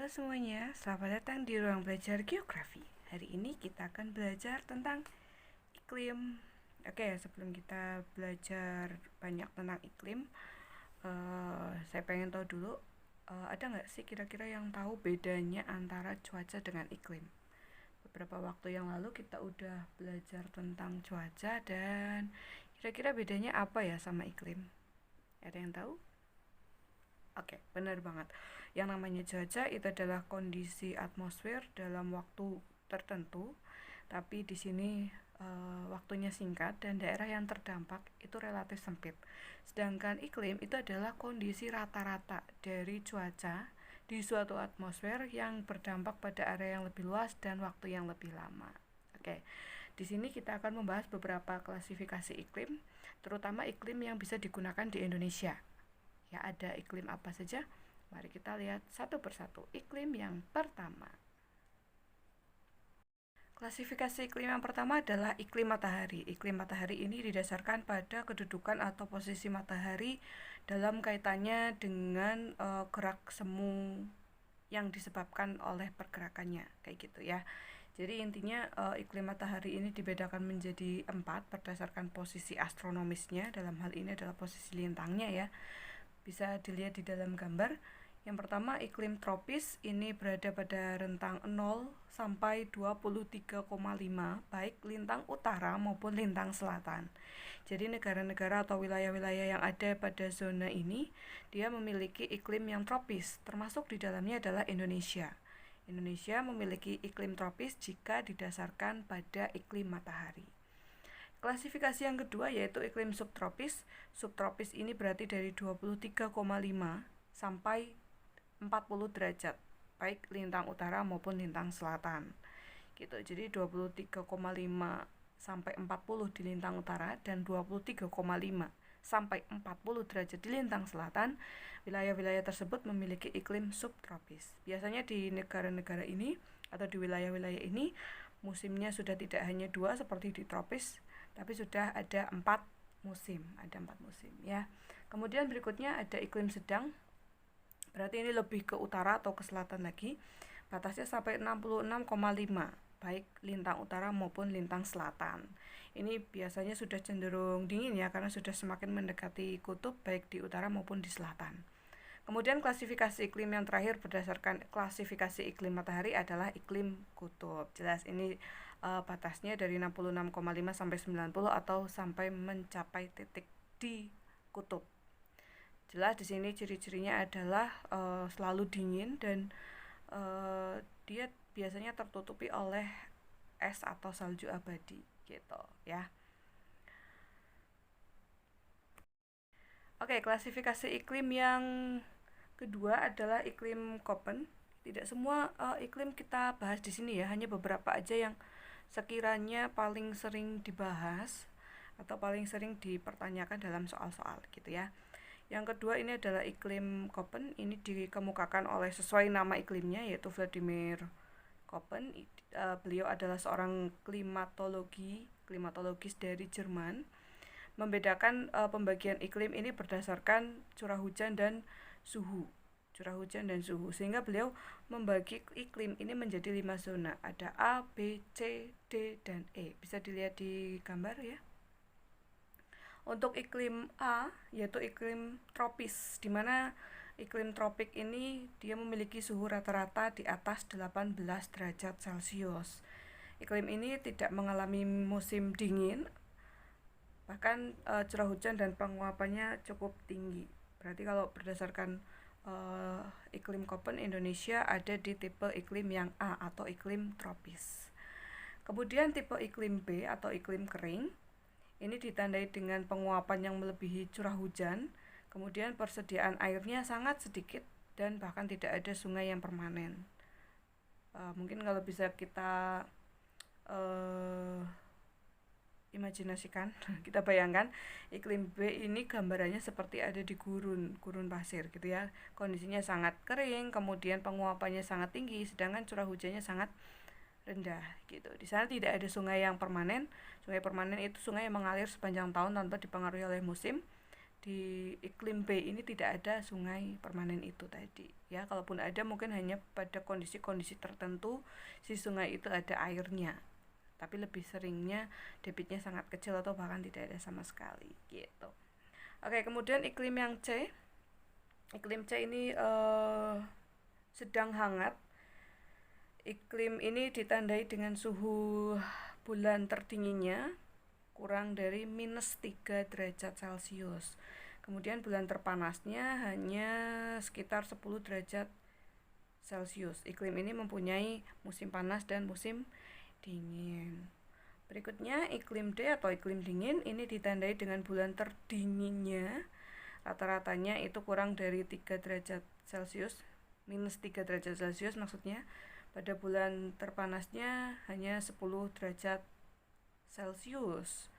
Halo semuanya, selamat datang di ruang belajar geografi. Hari ini kita akan belajar tentang iklim. Oke, sebelum kita belajar banyak tentang iklim, saya pengen tahu dulu, ada nggak sih kira-kira yang tahu bedanya antara cuaca dengan iklim? Beberapa waktu yang lalu kita udah belajar tentang cuaca dan kira-kira bedanya apa ya sama iklim? Ada yang tahu? Oke, benar banget. Yang namanya cuaca itu adalah kondisi atmosfer dalam waktu tertentu, tapi di sini waktunya singkat dan daerah yang terdampak itu relatif sempit. Sedangkan iklim itu adalah kondisi rata-rata dari cuaca di suatu atmosfer yang berdampak pada area yang lebih luas dan waktu yang lebih lama. Oke, di sini kita akan membahas beberapa klasifikasi iklim, terutama iklim yang bisa digunakan di Indonesia. Ya, ada iklim apa saja? Mari kita lihat satu persatu. Iklim yang pertama. Klasifikasi iklim yang pertama adalah iklim matahari. Iklim matahari ini didasarkan pada kedudukan atau posisi matahari dalam kaitannya dengan gerak semu yang disebabkan oleh pergerakannya, kayak gitu ya. Jadi intinya iklim matahari ini dibedakan menjadi 4 berdasarkan posisi astronomisnya. Dalam hal ini adalah posisi lintangnya ya. Bisa dilihat di dalam gambar. Yang pertama, iklim tropis ini berada pada rentang 0 sampai 23,5 baik lintang utara maupun lintang selatan. Jadi negara-negara atau wilayah-wilayah yang ada pada zona ini dia memiliki iklim yang tropis, termasuk di dalamnya adalah Indonesia. Indonesia memiliki iklim tropis jika didasarkan pada iklim matahari. Klasifikasi yang kedua yaitu iklim subtropis. Subtropis ini berarti dari 23,5 sampai 40 derajat, baik lintang utara maupun lintang selatan. Gitu. Jadi 23,5 sampai 40 di lintang utara dan 23,5 sampai 40 derajat di lintang selatan. Wilayah-wilayah tersebut memiliki iklim subtropis. Biasanya di negara-negara ini atau di wilayah-wilayah ini musimnya sudah tidak hanya 2 seperti di tropis, tapi sudah ada 4 musim, ya. Kemudian berikutnya ada iklim sedang. Berarti ini lebih ke utara atau ke selatan lagi. Batasnya sampai 66,5 baik lintang utara maupun lintang selatan. Ini biasanya sudah cenderung dingin ya, karena sudah semakin mendekati kutub baik di utara maupun di selatan. Kemudian klasifikasi iklim yang terakhir berdasarkan klasifikasi iklim matahari adalah iklim kutub. Jelas ini batasnya dari 66,5 sampai 90 atau sampai mencapai titik di kutub. Jelas di sini ciri-cirinya adalah selalu dingin dan dia biasanya tertutupi oleh es atau salju abadi gitu ya. Oke, klasifikasi iklim yang kedua adalah iklim Köppen. Tidak semua iklim kita bahas di sini ya, hanya beberapa aja yang sekiranya paling sering dibahas atau paling sering dipertanyakan dalam soal-soal gitu ya. Yang kedua ini adalah iklim Köppen. Ini dikemukakan oleh sesuai nama iklimnya yaitu Vladimir Köppen. Beliau adalah seorang klimatologis dari Jerman. Membedakan pembagian iklim ini berdasarkan curah hujan dan suhu. Sehingga beliau membagi iklim ini menjadi 5 zona. Ada A, B, C, D, dan E. Bisa dilihat di gambar ya. Untuk iklim A yaitu iklim tropis, di mana iklim tropik ini dia memiliki suhu rata-rata di atas 18 derajat Celcius. Iklim ini tidak mengalami musim dingin, bahkan curah hujan dan penguapannya cukup tinggi. Berarti kalau berdasarkan iklim Köppen, Indonesia ada di tipe iklim yang A atau iklim tropis. Kemudian tipe iklim B atau iklim kering. Ini ditandai dengan penguapan yang melebihi curah hujan, kemudian persediaan airnya sangat sedikit dan bahkan tidak ada sungai yang permanen. Mungkin kalau bisa kita imajinasikan, kita bayangkan iklim B ini gambarannya seperti ada di gurun pasir gitu ya. Kondisinya sangat kering, kemudian penguapannya sangat tinggi, sedangkan curah hujannya sangat rendah gitu. Di sana tidak ada sungai yang permanen. Sungai permanen itu sungai yang mengalir sepanjang tahun tanpa dipengaruhi oleh musim. di iklim B ini tidak ada sungai permanen itu tadi ya. Kalaupun ada mungkin hanya pada kondisi-kondisi tertentu si sungai itu ada airnya, tapi lebih seringnya debitnya sangat kecil atau bahkan tidak ada sama sekali gitu. Oke, kemudian iklim yang C. Iklim C ini sedang hangat. Iklim ini ditandai dengan suhu bulan terdinginnya kurang dari minus 3 derajat Celcius. Kemudian bulan terpanasnya hanya sekitar 10 derajat Celcius. Iklim ini mempunyai musim panas dan musim dingin. Berikutnya iklim D atau iklim dingin ini ditandai dengan bulan terdinginnya rata-ratanya itu kurang dari 3 derajat Celcius, minus 3 derajat Celcius maksudnya. Pada bulan terpanasnya hanya 10 derajat Celcius.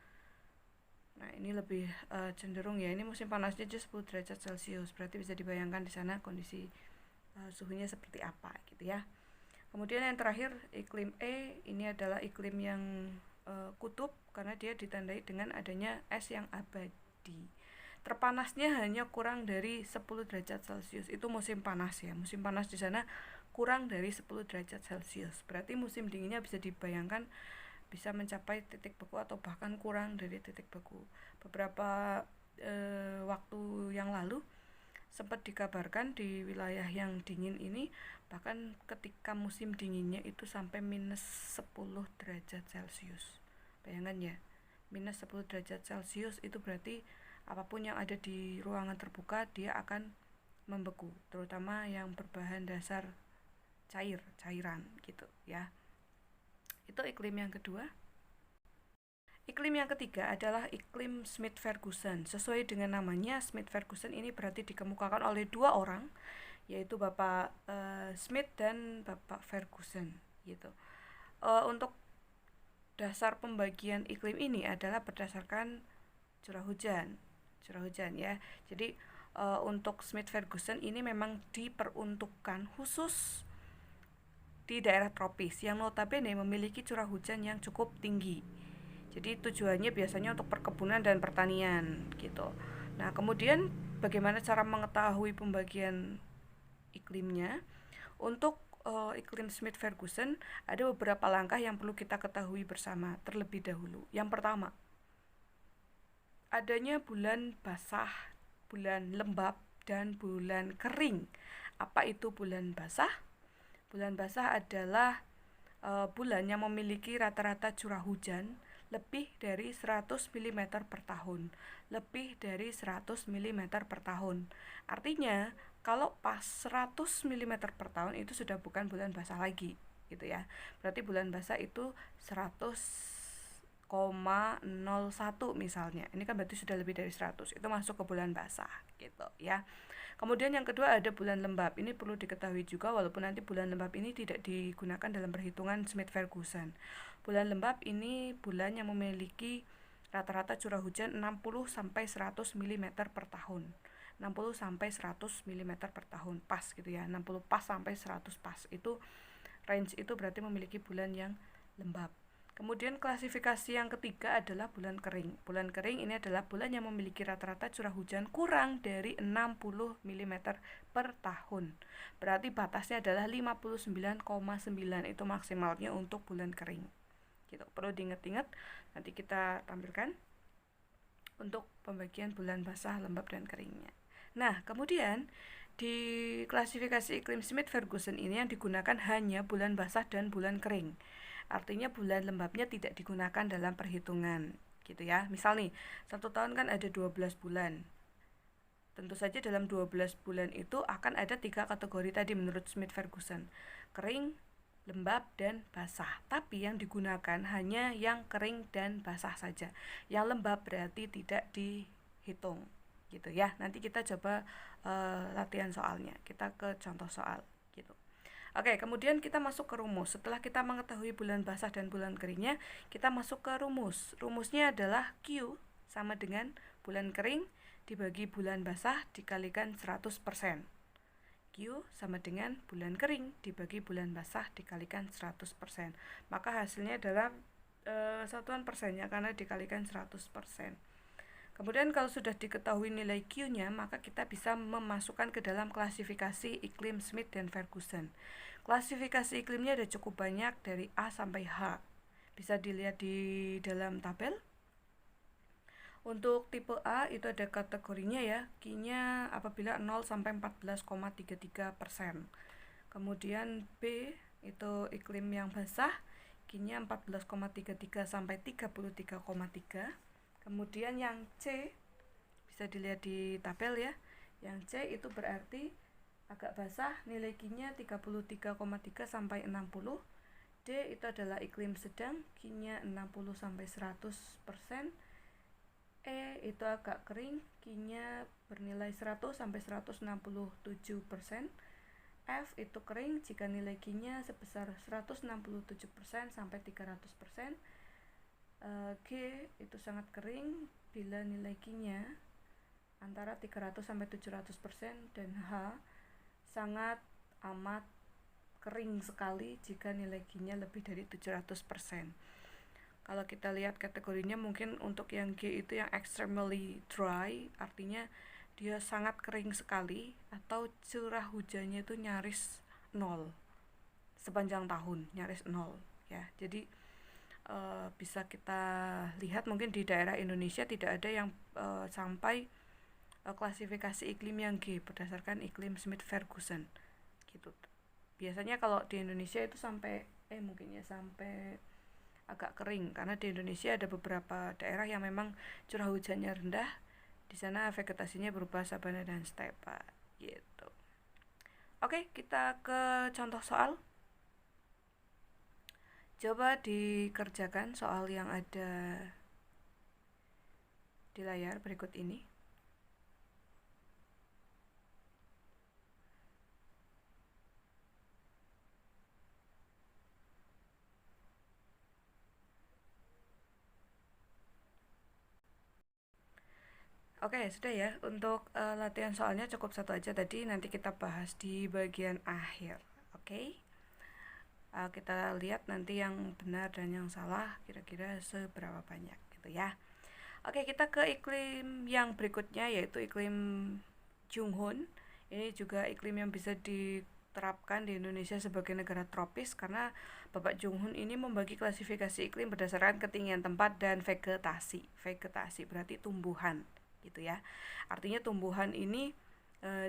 Nah, ini lebih cenderung ya, ini musim panasnya aja 10 derajat Celcius. Berarti bisa dibayangkan di sana kondisi suhunya seperti apa gitu ya. Kemudian yang terakhir iklim E, ini adalah iklim yang kutub karena dia ditandai dengan adanya es yang abadi. Terpanasnya hanya kurang dari 10 derajat Celcius. Itu musim panas ya. Musim panas di sana kurang dari 10 derajat Celcius. Berarti musim dinginnya bisa dibayangkan bisa mencapai titik beku atau bahkan kurang dari titik beku. Beberapa waktu yang lalu sempat dikabarkan di wilayah yang dingin ini bahkan ketika musim dinginnya itu sampai minus 10 derajat Celcius. Bayangkan ya, minus 10 derajat Celcius itu berarti apapun yang ada di ruangan terbuka dia akan membeku, terutama yang berbahan dasar cairan gitu ya. Itu iklim yang kedua. Iklim yang ketiga adalah iklim Smith-Ferguson. Sesuai dengan namanya, Smith-Ferguson ini berarti dikemukakan oleh dua orang, yaitu Bapak Smith dan Bapak Ferguson gitu. Untuk dasar pembagian iklim ini adalah berdasarkan curah hujan ya. Jadi untuk Smith-Ferguson ini memang diperuntukkan khusus di daerah tropis yang notabene memiliki curah hujan yang cukup tinggi. Jadi tujuannya biasanya untuk perkebunan dan pertanian gitu. Nah, kemudian bagaimana cara mengetahui pembagian iklimnya? Untuk iklim Smith-Ferguson ada beberapa langkah yang perlu kita ketahui bersama terlebih dahulu. Yang pertama, adanya bulan basah, bulan lembab, dan bulan kering. Apa itu bulan basah? Bulan basah adalah bulan yang memiliki rata-rata curah hujan lebih dari 100 mm per tahun. Lebih dari 100 mm per tahun. Artinya, kalau pas 100 mm per tahun itu sudah bukan bulan basah lagi, gitu ya. Berarti bulan basah itu 100,01 misalnya. Ini kan berarti sudah lebih dari 100. Itu masuk ke bulan basah, gitu ya. Kemudian yang kedua ada bulan lembab. Ini perlu diketahui juga walaupun nanti bulan lembab ini tidak digunakan dalam perhitungan Smith-Ferguson. Bulan lembab ini bulan yang memiliki rata-rata curah hujan 60 sampai 100 mm per tahun. 60 sampai 100 mm per tahun pas gitu ya. 60 pas sampai 100 pas. Itu range itu berarti memiliki bulan yang lembab. Kemudian klasifikasi yang ketiga adalah bulan kering. Bulan kering ini adalah bulan yang memiliki rata-rata curah hujan kurang dari 60 mm per tahun. Berarti batasnya adalah 59,9 itu maksimalnya untuk bulan kering. Gitu. Perlu diingat-ingat, nanti kita tampilkan untuk pembagian bulan basah, lembab, dan keringnya. Nah, kemudian di klasifikasi iklim Smith-Ferguson ini yang digunakan hanya bulan basah dan bulan kering. Artinya bulan lembabnya tidak digunakan dalam perhitungan gitu ya. Misal nih, 1 tahun kan ada 12 bulan. Tentu saja dalam 12 bulan itu akan ada 3 kategori tadi menurut Smith-Ferguson. Kering, lembab, dan basah. Tapi yang digunakan hanya yang kering dan basah saja. Yang lembab berarti tidak dihitung gitu ya. Nanti kita coba latihan soalnya. Kita ke contoh soal gitu. Oke, kemudian kita masuk ke rumus. Setelah kita mengetahui bulan basah dan bulan keringnya, kita masuk ke rumus. Rumusnya adalah Q sama dengan bulan kering dibagi bulan basah dikalikan 100%. Q sama dengan bulan kering dibagi bulan basah dikalikan 100%. Maka hasilnya adalah satuan persennya karena dikalikan 100%. Kemudian kalau sudah diketahui nilai Q-nya, maka kita bisa memasukkan ke dalam klasifikasi iklim Smith dan Ferguson. Klasifikasi iklimnya ada cukup banyak dari A sampai H. Bisa dilihat di dalam tabel. Untuk tipe A itu ada kategorinya ya, Q-nya apabila 0 sampai 14,33%. Kemudian B itu iklim yang basah, Q-nya 14,33 sampai 33,3. Kemudian yang C bisa dilihat di tabel ya. Yang C itu berarti agak basah, nilai Q-nya 33,3 sampai 60. D itu adalah iklim sedang, Q-nya 60 sampai 100%. E itu agak kering, Q-nya bernilai 100 sampai 167%. F itu kering jika nilai Q-nya sebesar 167% sampai 300%. G itu sangat kering bila nilai Q-nya antara 300 sampai 700%, dan H sangat amat kering sekali jika nilai Q-nya lebih dari 700%. Kalau kita lihat kategorinya, mungkin untuk yang G itu yang extremely dry, artinya dia sangat kering sekali, atau curah hujannya itu nyaris 0 sepanjang tahun, nyaris 0 ya. Jadi bisa kita lihat mungkin di daerah Indonesia tidak ada yang sampai klasifikasi iklim yang G berdasarkan iklim Smith Ferguson gitu. Biasanya kalau di Indonesia itu sampai mungkin ya sampai agak kering, karena di Indonesia ada beberapa daerah yang memang curah hujannya rendah. Di sana vegetasinya berupa sabana dan stepa gitu. Oke, kita ke contoh soal. Coba dikerjakan soal yang ada di layar berikut ini. Oke, sudah ya. Untuk latihan soalnya cukup satu aja tadi, nanti kita bahas di bagian akhir. Oke. Kita lihat nanti yang benar dan yang salah kira-kira seberapa banyak gitu ya. Oke, kita ke iklim yang berikutnya, yaitu iklim Junghun. Ini juga iklim yang bisa diterapkan di Indonesia sebagai negara tropis, karena Bapak Junghun ini membagi klasifikasi iklim berdasarkan ketinggian tempat dan vegetasi. Vegetasi berarti tumbuhan gitu ya. Artinya tumbuhan ini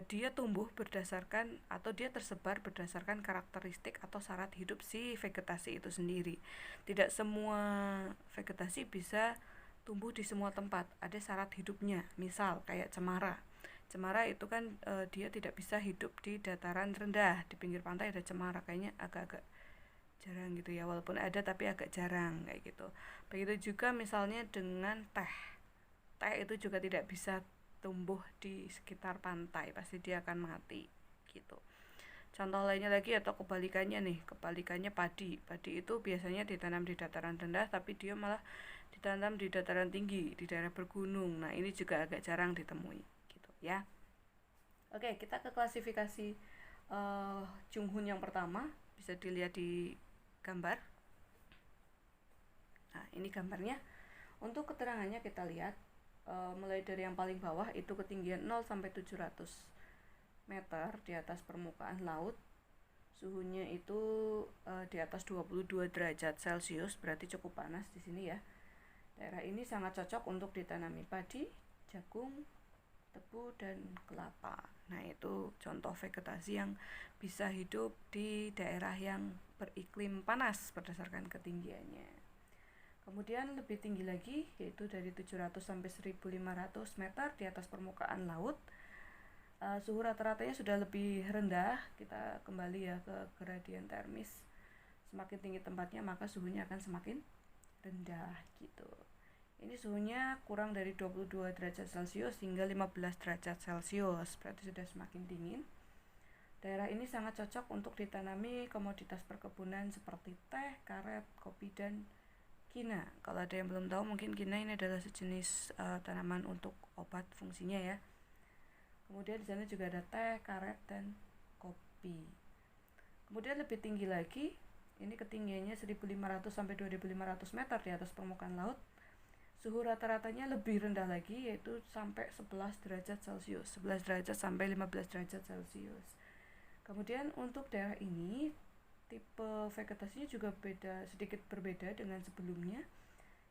dia tumbuh berdasarkan atau dia tersebar berdasarkan karakteristik atau syarat hidup si vegetasi itu sendiri. Tidak semua vegetasi bisa tumbuh di semua tempat, ada syarat hidupnya. Misal kayak cemara. Cemara itu kan dia tidak bisa hidup di dataran rendah. Di pinggir pantai ada cemara, kayaknya agak-agak jarang gitu ya, walaupun ada tapi agak jarang kayak gitu. Begitu juga misalnya dengan teh. Teh itu juga tidak bisa tumbuh di sekitar pantai, pasti dia akan mati gitu. Contoh lainnya lagi atau kebalikannya nih, kebalikannya padi. Padi itu biasanya ditanam di dataran rendah, tapi dia malah ditanam di dataran tinggi, di daerah bergunung. Nah, ini juga agak jarang ditemui gitu ya. Oke, kita ke klasifikasi Junghun yang pertama, bisa dilihat di gambar. Nah, ini gambarnya. Untuk keterangannya kita lihat mulai dari yang paling bawah itu ketinggian 0 sampai 700 meter di atas permukaan laut. Suhunya itu di atas 22 derajat Celcius, berarti cukup panas di sini ya. Daerah ini sangat cocok untuk ditanami padi, jagung, tebu, dan kelapa. Nah, itu contoh vegetasi yang bisa hidup di daerah yang beriklim panas berdasarkan ketinggiannya. Kemudian lebih tinggi lagi, yaitu dari 700 sampai 1500 meter di atas permukaan laut. Suhu rata-ratanya sudah lebih rendah. Kita kembali ya ke gradien termis. Semakin tinggi tempatnya, maka suhunya akan semakin rendah gitu. Ini suhunya kurang dari 22 derajat Celcius hingga 15 derajat Celcius, berarti sudah semakin dingin. Daerah ini sangat cocok untuk ditanami komoditas perkebunan seperti teh, karet, kopi, dan kina. Kalau ada yang belum tahu, mungkin kina ini adalah sejenis tanaman untuk obat fungsinya ya. Kemudian di sana juga ada teh, karet, dan kopi. Kemudian lebih tinggi lagi, ini ketinggiannya 1500 sampai 2500 meter di atas permukaan laut. suhu rata-ratanya lebih rendah lagi, yaitu sampai 11 derajat Celcius, 11 derajat sampai 15 derajat Celcius. Kemudian untuk daerah ini tipe vegetasinya juga sedikit berbeda dengan sebelumnya,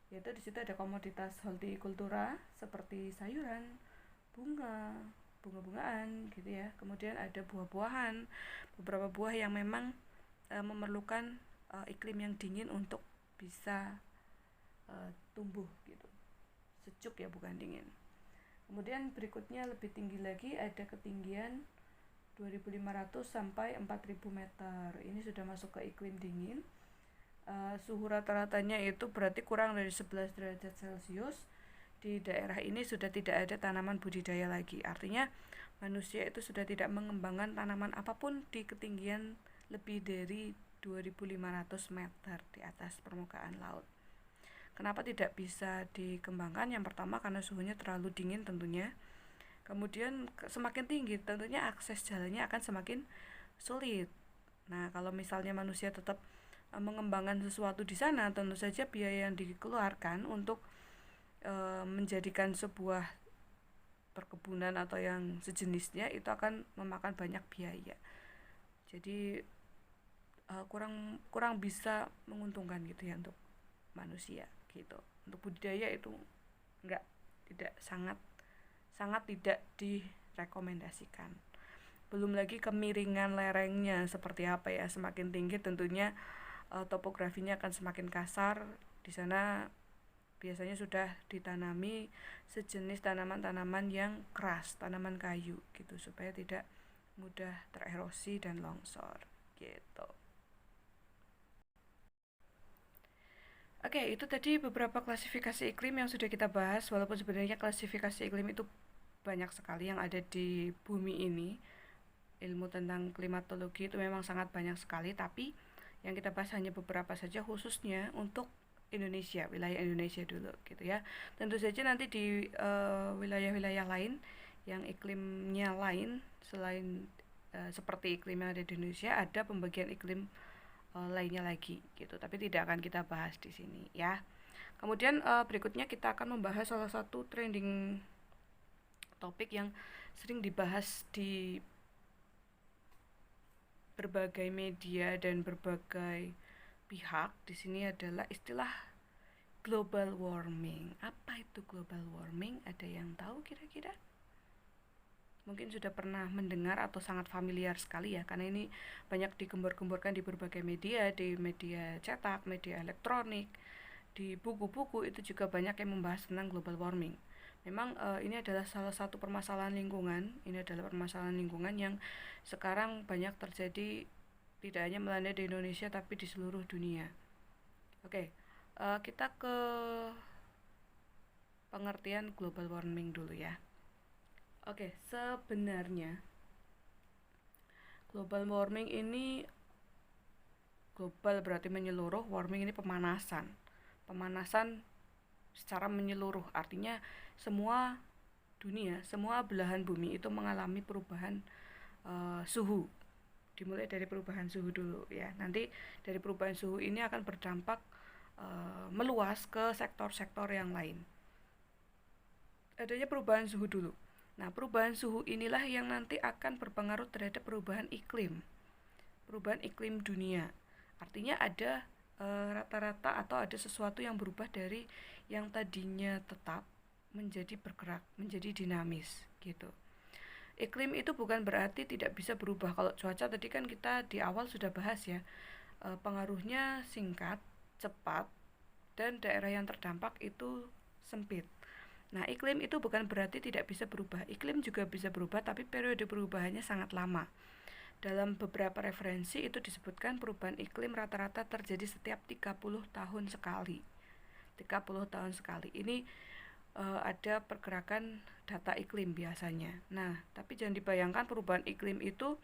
yaitu di situ ada komoditas hortikultura seperti sayuran, bunga-bungaan gitu ya. Kemudian ada buah-buahan, beberapa buah yang memang memerlukan iklim yang dingin untuk bisa tumbuh gitu, sejuk ya, bukan dingin. Kemudian berikutnya lebih tinggi lagi, ada ketinggian 2.500 sampai 4.000 meter. Ini sudah masuk ke iklim dingin. Suhu rata-ratanya itu berarti kurang dari 11 derajat Celcius. Di daerah ini sudah tidak ada tanaman budidaya lagi. Artinya manusia itu sudah tidak mengembangkan tanaman apapun di ketinggian lebih dari 2.500 meter di atas permukaan laut. Kenapa tidak bisa dikembangkan? Yang pertama karena suhunya terlalu dingin tentunya. Kemudian semakin tinggi tentunya akses jalannya akan semakin sulit. Nah, kalau misalnya manusia tetap mengembangkan sesuatu di sana, tentu saja biaya yang dikeluarkan untuk menjadikan sebuah perkebunan atau yang sejenisnya itu akan memakan banyak biaya. Jadi kurang bisa menguntungkan gitu ya untuk manusia gitu. Untuk budidaya itu tidak sangat tidak direkomendasikan. Belum lagi kemiringan lerengnya seperti apa ya, semakin tinggi tentunya topografinya akan semakin kasar. Di sana biasanya sudah ditanami sejenis tanaman-tanaman yang keras, tanaman kayu gitu, supaya tidak mudah tererosi dan longsor gitu. Oke, itu tadi beberapa klasifikasi iklim yang sudah kita bahas, walaupun sebenarnya klasifikasi iklim itu banyak sekali yang ada di bumi ini. Ilmu tentang klimatologi itu memang sangat banyak sekali, tapi yang kita bahas hanya beberapa saja, khususnya untuk Indonesia, wilayah Indonesia dulu gitu ya. Tentu saja nanti di wilayah-wilayah lain yang iklimnya lain selain seperti iklim yang ada di Indonesia, ada pembagian iklim lainnya lagi gitu, tapi tidak akan kita bahas di sini ya. Kemudian berikutnya kita akan membahas salah satu trending topik yang sering dibahas di berbagai media dan berbagai pihak. Di sini adalah istilah global warming. Apa itu global warming? Ada yang tahu kira-kira? Mungkin sudah pernah mendengar atau sangat familiar sekali ya, karena ini banyak digembor-gemborkan di berbagai media, di media cetak, media elektronik, di buku-buku itu juga banyak yang membahas tentang global warming. Memang ini adalah salah satu permasalahan lingkungan. Ini adalah permasalahan lingkungan yang sekarang banyak terjadi, tidak hanya melanda di Indonesia tapi di seluruh dunia. Oke, kita ke pengertian global warming dulu ya. Oke, sebenarnya global warming ini, global berarti menyeluruh, warming ini pemanasan. Pemanasan secara menyeluruh, artinya semua dunia, semua belahan bumi itu mengalami perubahan suhu. Dimulai dari perubahan suhu dulu ya. Nanti dari perubahan suhu ini akan berdampak meluas ke sektor-sektor yang lain. Adanya perubahan suhu dulu. Nah, perubahan suhu inilah yang nanti akan berpengaruh terhadap perubahan iklim dunia. Artinya ada rata-rata atau ada sesuatu yang berubah dari yang tadinya tetap menjadi bergerak, menjadi dinamis gitu. Iklim itu bukan berarti tidak bisa berubah. Kalau cuaca tadi kan kita di awal sudah bahas ya, pengaruhnya singkat, cepat, dan daerah yang terdampak itu sempit. Nah, iklim itu bukan berarti tidak bisa berubah. Iklim juga bisa berubah, tapi periode perubahannya sangat lama. Dalam beberapa referensi itu disebutkan perubahan iklim rata-rata terjadi setiap 30 tahun sekali. 30 tahun sekali. Ini ada pergerakan data iklim biasanya. Nah, tapi jangan dibayangkan perubahan iklim itu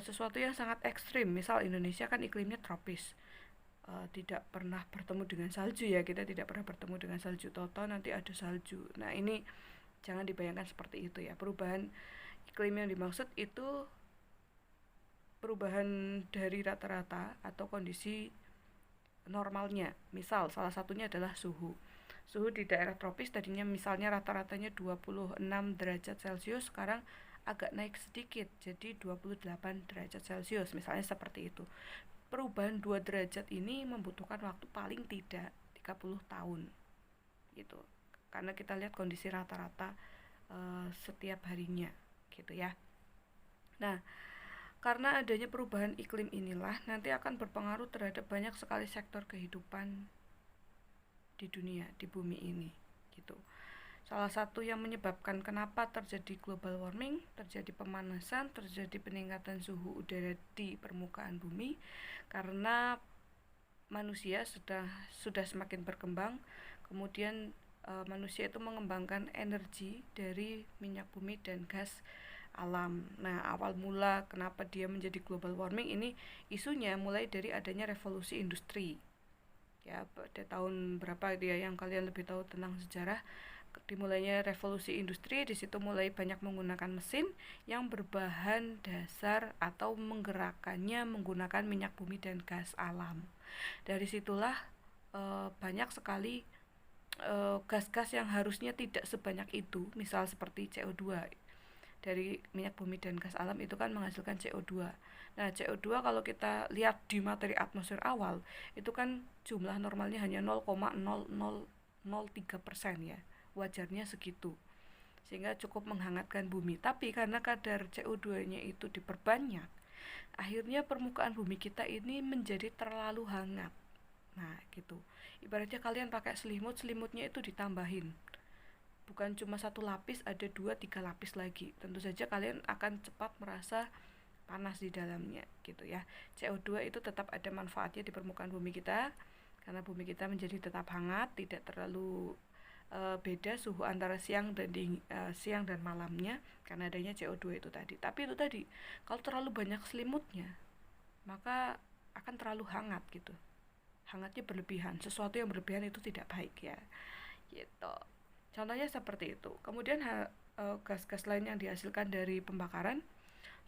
sesuatu yang sangat ekstrim. Misal Indonesia kan iklimnya tropis. Tidak pernah bertemu dengan salju ya, kita tidak pernah bertemu dengan salju, toto nanti ada salju. Nah, ini jangan dibayangkan seperti itu ya. Perubahan iklim yang dimaksud itu perubahan dari rata-rata atau kondisi normalnya. Misal salah satunya adalah suhu. Suhu di daerah tropis tadinya misalnya rata-ratanya 26 derajat Celcius, sekarang agak naik sedikit jadi 28 derajat Celcius misalnya seperti itu. Perubahan 2 derajat ini membutuhkan waktu paling tidak 30 tahun gitu. Karena kita lihat kondisi rata-rata setiap harinya gitu ya. Nah, karena adanya perubahan iklim inilah nanti akan berpengaruh terhadap banyak sekali sektor kehidupan di dunia, di bumi ini gitu. Salah satu yang menyebabkan kenapa terjadi global warming, terjadi pemanasan, terjadi peningkatan suhu udara di permukaan bumi karena manusia sudah semakin berkembang. Kemudian manusia itu mengembangkan energi dari minyak bumi dan gas alam. Nah, awal mula kenapa dia menjadi global warming ini isunya mulai dari adanya revolusi industri. Ya, pada tahun berapa dia yang kalian lebih tahu tentang sejarah, dimulainya revolusi industri, di situ mulai banyak menggunakan mesin yang berbahan dasar atau menggerakkannya menggunakan minyak bumi dan gas alam. Dari situlah banyak sekali gas-gas yang harusnya tidak sebanyak itu, misal seperti CO2 dari minyak bumi dan gas alam itu kan menghasilkan CO2. Nah, CO2 kalau kita lihat di materi atmosfer awal, itu kan jumlah normalnya hanya 0,0003% ya. Wajarnya segitu. Sehingga cukup menghangatkan bumi. Tapi karena kadar CO2-nya itu diperbanyak, akhirnya permukaan bumi kita ini menjadi terlalu hangat. Nah, gitu. Ibaratnya kalian pakai selimut, selimutnya itu ditambahin. Bukan cuma satu lapis, ada 2-3 lapis lagi. Tentu saja kalian akan cepat merasa panas di dalamnya gitu ya. CO2 itu tetap ada manfaatnya di permukaan bumi kita karena bumi kita menjadi tetap hangat, tidak terlalu beda suhu antara siang dan malamnya karena adanya CO2 itu tadi. Tapi itu tadi, kalau terlalu banyak selimutnya, maka akan terlalu hangat gitu. Hangatnya berlebihan. Sesuatu yang berlebihan itu tidak baik ya. Gitu. Contohnya seperti itu. Kemudian gas-gas lain yang dihasilkan dari pembakaran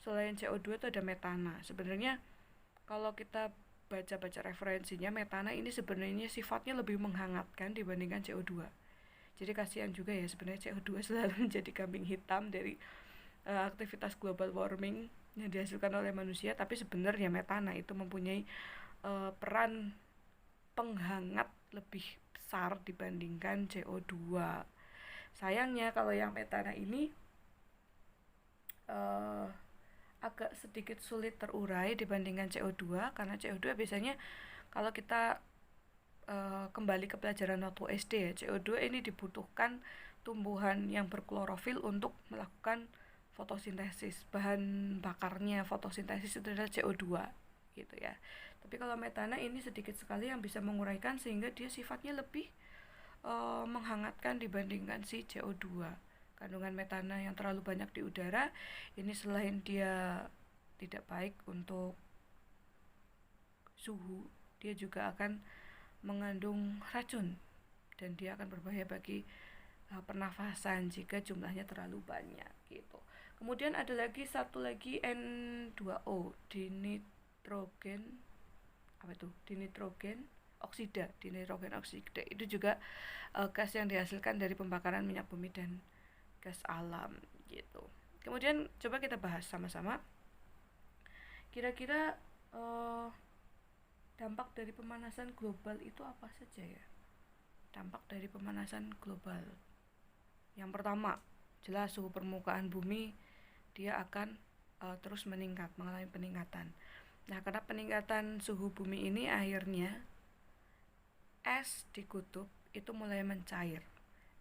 selain CO2 itu ada metana. Sebenarnya kalau kita baca-baca referensinya, metana ini sebenarnya sifatnya lebih menghangatkan dibandingkan CO2. Jadi kasihan juga ya sebenarnya CO2 selalu menjadi kambing hitam dari aktivitas global warming yang dihasilkan oleh manusia, tapi sebenarnya metana itu mempunyai peran penghangat lebih besar dibandingkan CO2. Sayangnya kalau yang metana ini agak sedikit sulit terurai dibandingkan CO2 karena CO2 biasanya kalau kita kembali ke pelajaran waktu SD ya, CO2 ini dibutuhkan tumbuhan yang berklorofil untuk melakukan fotosintesis. Bahan bakarnya fotosintesis itu adalah CO2 gitu ya. Tapi kalau metana ini sedikit sekali yang bisa menguraikan sehingga dia sifatnya lebih menghangatkan dibandingkan si CO2. Kandungan metana yang terlalu banyak di udara ini selain dia tidak baik untuk suhu, dia juga akan mengandung racun dan dia akan berbahaya bagi pernafasan jika jumlahnya terlalu banyak gitu. Kemudian ada lagi satu lagi N2O, dinitrogen apa itu? Dinitrogen oksida itu juga gas yang dihasilkan dari pembakaran minyak bumi dan gas alam gitu. Kemudian coba kita bahas sama-sama kira-kira dampak dari pemanasan global itu apa saja ya? Dampak dari pemanasan global, yang pertama jelas suhu permukaan bumi dia akan terus meningkat, mengalami peningkatan. Nah, karena peningkatan suhu bumi ini akhirnya es di kutub itu mulai mencair.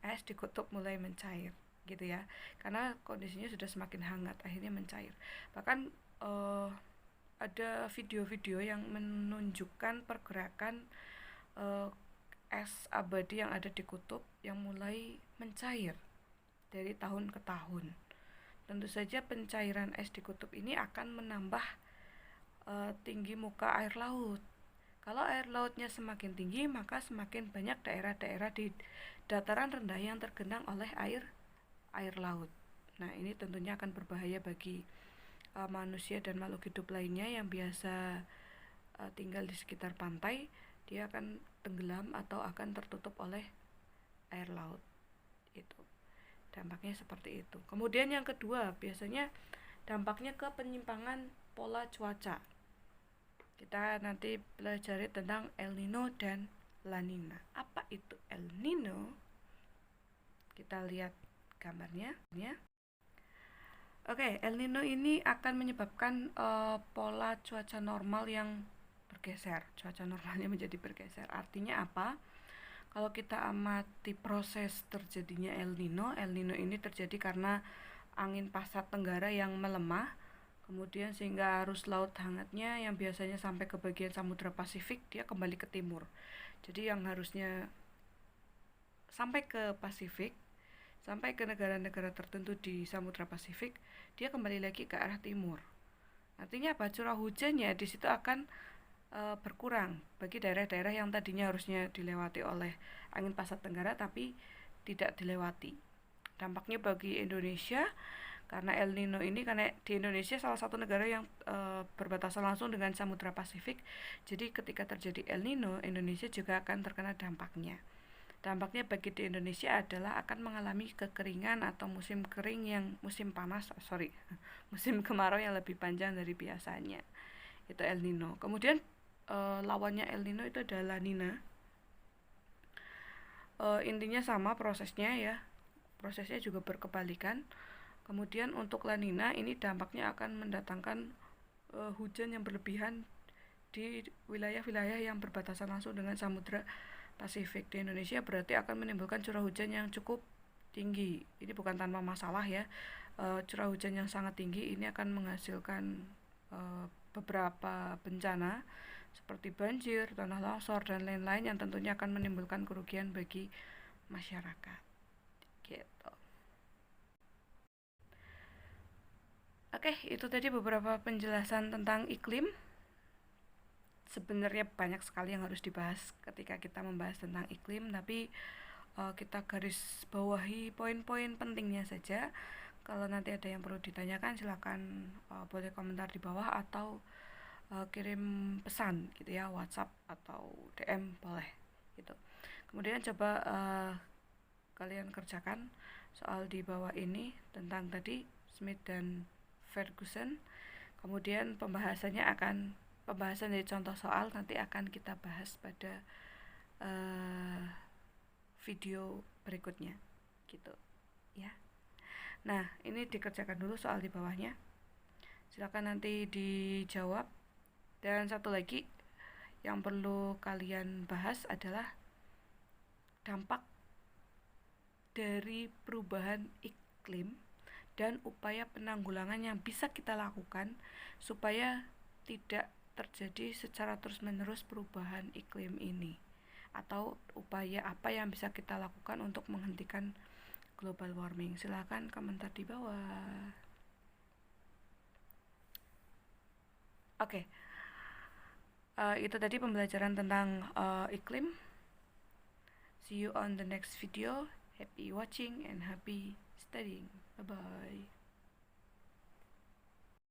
Es di kutub mulai mencair gitu ya. Karena kondisinya sudah semakin hangat, akhirnya mencair. Bahkan ada video-video yang menunjukkan pergerakan es abadi yang ada di kutub yang mulai mencair dari tahun ke tahun. Tentu saja pencairan es di kutub ini akan menambah tinggi muka air laut. Kalau air lautnya semakin tinggi, maka semakin banyak daerah-daerah di dataran rendah yang tergenang oleh air laut. Nah, ini tentunya akan berbahaya bagi manusia dan makhluk hidup lainnya yang biasa tinggal di sekitar pantai. Dia akan tenggelam atau akan tertutup oleh air laut. Itu dampaknya seperti itu. Kemudian yang kedua, biasanya dampaknya ke penyimpangan pola cuaca. Kita nanti pelajari tentang El Nino dan La Nina. Apa itu El Nino? Kita lihat gambarnya. Oke, El Nino ini akan menyebabkan pola cuaca normal yang bergeser. Cuaca normalnya menjadi bergeser. Artinya apa? Kalau kita amati proses terjadinya El Nino ini terjadi karena angin pasat tenggara yang melemah, kemudian sehingga arus laut hangatnya yang biasanya sampai ke bagian Samudra Pasifik, dia kembali ke timur. Jadi yang harusnya sampai ke Pasifik, sampai ke negara-negara tertentu di Samudra Pasifik, dia kembali lagi ke arah timur. Artinya apa? Curah hujannya di situ akan berkurang bagi daerah-daerah yang tadinya harusnya dilewati oleh angin pasat tenggara tapi tidak dilewati. Dampaknya bagi Indonesia karena El Nino ini, karena di Indonesia salah satu negara yang berbatasan langsung dengan Samudra Pasifik, jadi ketika terjadi El Nino, Indonesia juga akan terkena dampaknya. Dampaknya bagi di Indonesia adalah akan mengalami kekeringan atau musim kering yang musim kemarau yang lebih panjang dari biasanya. Itu El Nino. Kemudian lawannya El Nino itu adalah La Nina. Intinya sama prosesnya ya. Prosesnya juga berkebalikan. Kemudian untuk La Nina ini dampaknya akan mendatangkan hujan yang berlebihan di wilayah-wilayah yang berbatasan langsung dengan Samudra Pasifik di Indonesia, berarti akan menimbulkan curah hujan yang cukup tinggi. Ini bukan tanpa masalah ya. Curah hujan yang sangat tinggi ini akan menghasilkan beberapa bencana seperti banjir, tanah longsor, dan lain-lain yang tentunya akan menimbulkan kerugian bagi masyarakat. Gitu. Oke, itu tadi beberapa penjelasan tentang iklim. Sebenarnya banyak sekali yang harus dibahas ketika kita membahas tentang iklim, tapi kita garis bawahi poin-poin pentingnya saja. Kalau nanti ada yang perlu ditanyakan, silakan boleh komentar di bawah atau kirim pesan gitu ya, WhatsApp atau DM boleh gitu. Kemudian coba kalian kerjakan soal di bawah ini tentang tadi Smith dan Ferguson. Kemudian pembahasan dari contoh soal nanti akan kita bahas pada video berikutnya gitu ya. Nah, ini dikerjakan dulu soal di bawahnya, silakan nanti dijawab. Dan satu lagi yang perlu kalian bahas adalah dampak dari perubahan iklim dan upaya penanggulangan yang bisa kita lakukan supaya tidak terjadi secara terus-menerus perubahan iklim ini, atau upaya apa yang bisa kita lakukan untuk menghentikan global warming. Silakan komentar di bawah. Oke. Itu tadi pembelajaran tentang iklim. See you on the next video. Happy watching and happy studying. Bye bye.